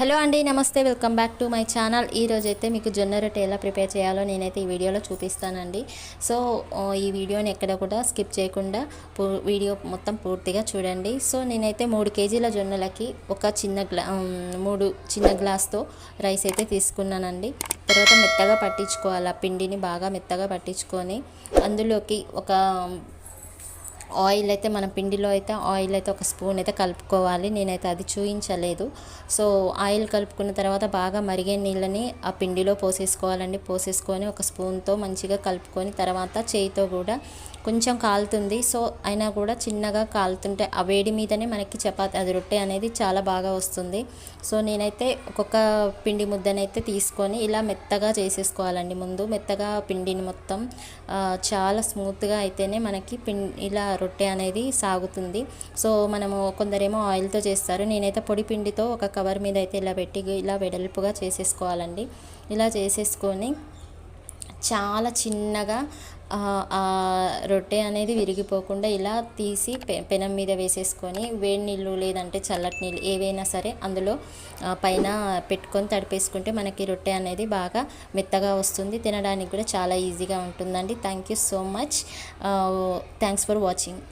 Hello అండి, నమస్తే. Welcome back to my channel. ఈరోజైతే మీకు జొన్న రొట్టె ఎలా ప్రిపేర్ చేయాలో నేనైతే ఈ వీడియోలో చూపిస్తానండి. సో ఈ వీడియోని ఎక్కడ కూడా స్కిప్ చేయకుండా వీడియో మొత్తం పూర్తిగా చూడండి. సో నేనైతే 3 కేజీల జొన్నలకి ఒక 3 చిన్న గ్లాస్తో రైస్ అయితే తీసుకున్నానండి. తర్వాత మెత్తగా పట్టించుకోవాలి. ఆ పిండిని బాగా మెత్తగా పట్టించుకొని అందులోకి ఒక ఆయిల్ అయితే మన పిండిలో అయితే ఆయిల్ అయితే ఒక స్పూన్ అయితే కలుపుకోవాలి. నేనైతే అది చూపించలేదు. సో ఆయిల్ కలుపుకున్న తర్వాత బాగా మరిగే నీళ్ళని ఆ పిండిలో పోసేసుకోవాలండి. పోసేసుకొని ఒక స్పూన్తో మంచిగా కలుపుకొని తర్వాత చేయితో కూడా కొంచెం కాలుతుంది. సో అయినా కూడా చిన్నగా కాలుతుంటే ఆ వేడి మీదనే మనకి చపాతి అది రొట్టె అనేది చాలా బాగా వస్తుంది. సో నేనైతే ఒక్కొక్క పిండి ముద్దనైతే తీసుకొని ఇలా మెత్తగా చేసేసుకోవాలండి. ముందు మెత్తగా పిండిని మొత్తం చాలా స్మూత్గా అయితేనే మనకి ఇలా రొట్టె అనేది సాగుతుంది. సో మనము కొందరేమో ఆయిల్తో చేస్తారు. నేనైతే పొడి పిండితో ఒక కవర్ మీద అయితే ఇలా పెట్టి ఇలా వెడల్పుగా చేసేసుకోవాలండి. ఇలా చేసేసుకొని చాలా చిన్నగా రొట్టె అనేది విరిగిపోకుండా ఇలా తీసి పెనం మీద వేసేసుకొని వేడి నీళ్ళు లేదంటే చల్లటి నీళ్ళు ఏవైనా సరే అందులో పైన పెట్టుకొని తడిపేసుకుంటే మనకి రొట్టె అనేది బాగా మెత్తగా వస్తుంది. తినడానికి కూడా చాలా ఈజీగా ఉంటుందండి. Thank you so much. Thanks for watching.